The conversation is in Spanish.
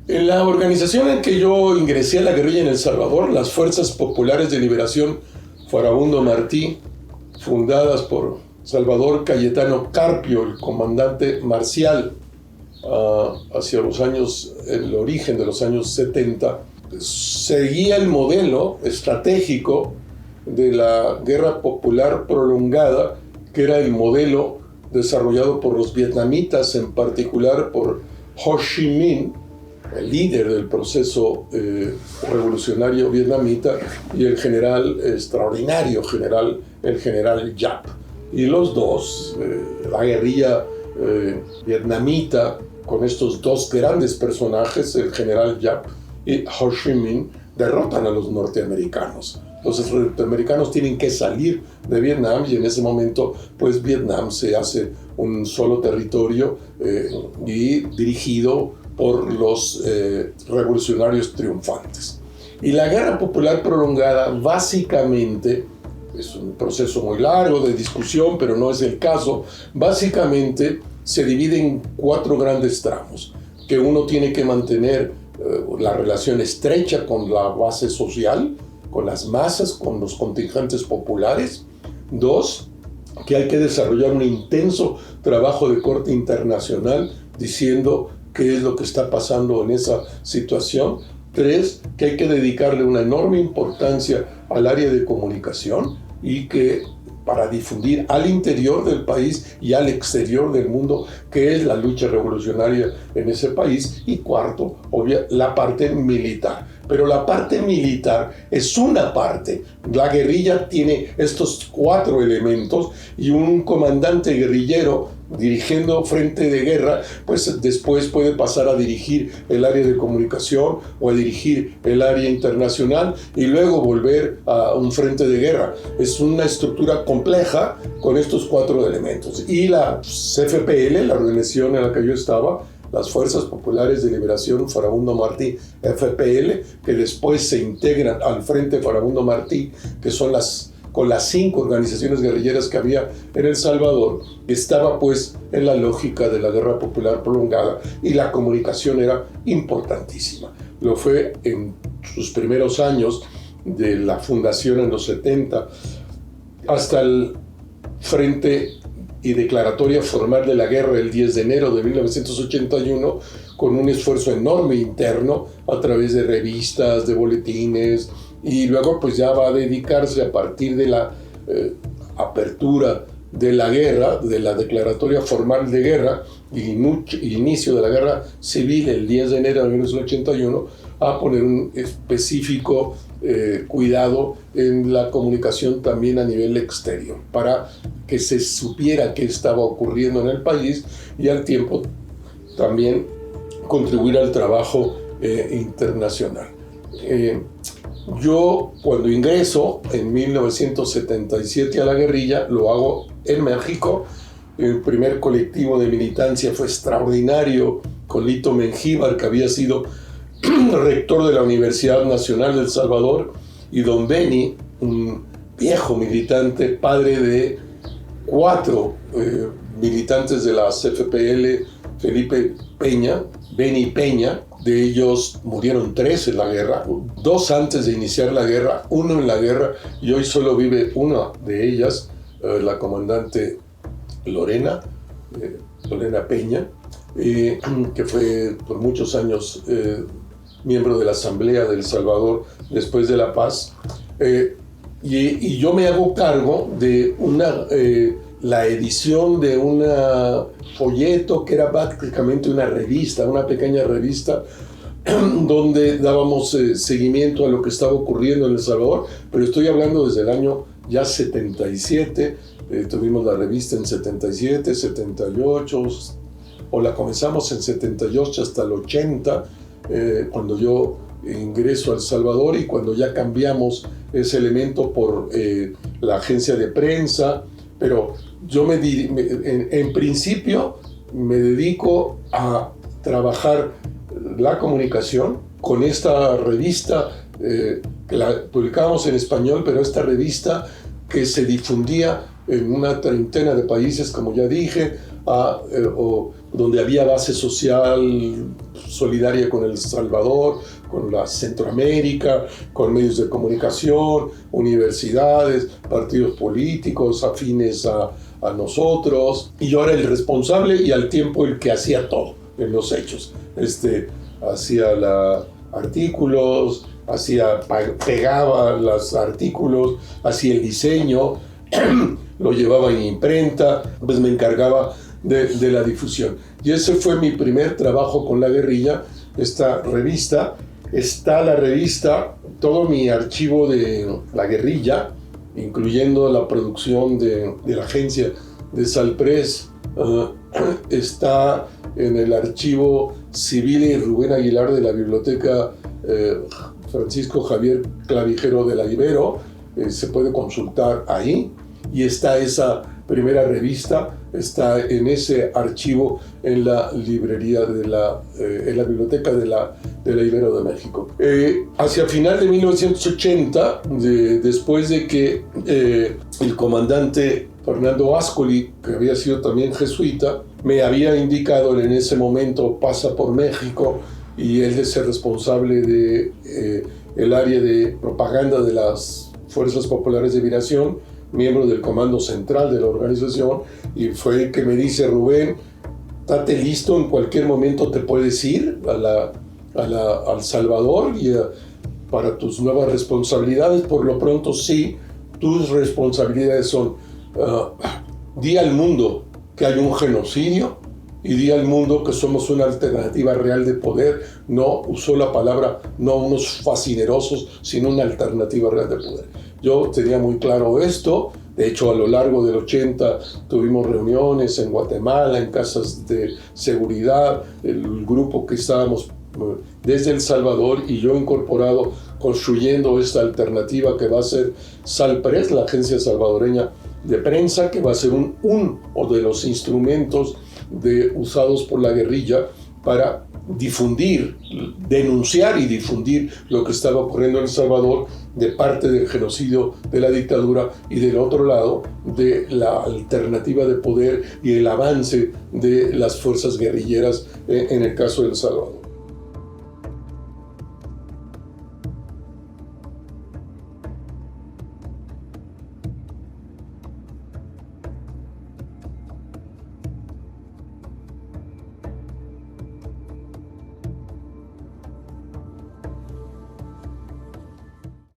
En la organización en que yo ingresé a la guerrilla en El Salvador, las Fuerzas Populares de Liberación Farabundo Martí, fundadas por Salvador Cayetano Carpio, el comandante marcial, hacia los años, el origen de los años 70, seguía el modelo estratégico de la guerra popular prolongada, que era el modelo desarrollado por los vietnamitas, en particular por Ho Chi Minh, el líder del proceso revolucionario vietnamita, y el general extraordinario general, el general Giap. Y los dos, la guerrilla vietnamita, con estos dos grandes personajes, el general Giap y Ho Chi Minh, derrotan a los norteamericanos. Los norteamericanos tienen que salir de Vietnam y en ese momento, pues Vietnam se hace un solo territorio y dirigido por los revolucionarios triunfantes. Y la guerra popular prolongada básicamente, es un proceso muy largo de discusión, pero no es el caso, básicamente se divide en 4 grandes tramos, que uno tiene que mantener la relación estrecha con la base social, con las masas, con los contingentes populares. 2, que hay que desarrollar un intenso trabajo de corte internacional diciendo qué es lo que está pasando en esa situación. 3, que hay que dedicarle una enorme importancia al área de comunicación y que para difundir al interior del país y al exterior del mundo qué es la lucha revolucionaria en ese país. Y 4, la parte militar. Pero la parte militar es una parte. La guerrilla tiene estos 4 elementos y un comandante guerrillero dirigiendo frente de guerra, pues después puede pasar a dirigir el área de comunicación o a dirigir el área internacional y luego volver a un frente de guerra. Es una estructura compleja con estos 4 elementos. Y la CFPL, la organización en la que yo estaba, las Fuerzas Populares de Liberación Farabundo Martí, FPL, que después se integran al Frente Farabundo Martí, que son con las 5 organizaciones guerrilleras que había en El Salvador, estaba pues en la lógica de la guerra popular prolongada y la comunicación era importantísima. Lo fue en sus primeros años de la fundación en los 70 hasta el Frente y declaratoria formal de la guerra el 10 de enero de 1981, con un esfuerzo enorme interno a través de revistas, de boletines, y luego pues ya va a dedicarse a partir de la apertura de la guerra, de la declaratoria formal de guerra y inicio de la guerra civil el 10 de enero de 1981, a poner un específico cuidado en la comunicación también a nivel exterior, para que se supiera qué estaba ocurriendo en el país y al tiempo también contribuir al trabajo internacional. Yo cuando ingreso en 1977 a la guerrilla, lo hago en México. El primer colectivo de militancia fue extraordinario, con Lito Mengíbar, que había sido rector de la Universidad Nacional de El Salvador, y don Beni, un viejo militante, padre de 4 militantes de la CFPL, Felipe Peña, Beni Peña. De ellos murieron 3 en la guerra, 2 antes de iniciar la guerra, 1 en la guerra, y hoy solo vive una de ellas, la comandante Lorena Peña, que fue por muchos años miembro de la Asamblea de El Salvador después de la paz. Y yo me hago cargo de la edición de un folleto que era prácticamente una revista, una pequeña revista, donde dábamos seguimiento a lo que estaba ocurriendo en El Salvador, pero estoy hablando desde el año ya 77, tuvimos la revista en 77, 78, o la comenzamos en 78 hasta el 80, cuando yo ingreso a El Salvador, y cuando ya cambiamos ese elemento por la agencia de prensa. Pero yo en principio me dedico a trabajar la comunicación con esta revista que la publicábamos en español, pero esta revista que se difundía en una treintena de países, como ya dije, o donde había base social solidaria con El Salvador, con la Centroamérica, con medios de comunicación, universidades, partidos políticos afines a nosotros. Y yo era el responsable y al tiempo el que hacía todo en los hechos. Hacía artículos, pegaba los artículos, hacía el diseño, lo llevaba en imprenta, pues me encargaba de la difusión. Y ese fue mi primer trabajo con la guerrilla. Esta revista, está la revista, todo mi archivo de la guerrilla, incluyendo la producción de la agencia de Salprés, está en el archivo Civil Rubén Aguilar de la Biblioteca Francisco Javier Clavijero de la Ibero. Se puede consultar ahí, y está esa primera revista, está en ese archivo en la librería en la biblioteca de la Ibero de México. Hacia final de 1980, después de que el comandante Fernando Ascoli, que había sido también jesuita, me había indicado en ese momento pasa por México, y él es el responsable de el área de propaganda de las Fuerzas Populares de Liberación, miembro del comando central de la organización, y fue el que me dice: Rubén, estate listo, en cualquier momento te puedes ir al Salvador para tus nuevas responsabilidades. Por lo pronto sí, tus responsabilidades son di al mundo que hay un genocidio, y di al mundo que somos una alternativa real de poder. No usó la palabra, no unos fascinerosos, sino una alternativa real de poder. Yo tenía muy claro esto. De hecho, a lo largo del 80 tuvimos reuniones en Guatemala, en casas de seguridad, el grupo que estábamos desde El Salvador y yo incorporado, construyendo esta alternativa que va a ser Salprés, la agencia salvadoreña de prensa, que va a ser uno de los instrumentos usados por la guerrilla para difundir, denunciar y difundir lo que estaba ocurriendo en El Salvador, de parte del genocidio de la dictadura, y del otro lado de la alternativa de poder y el avance de las fuerzas guerrilleras en el caso de El Salvador.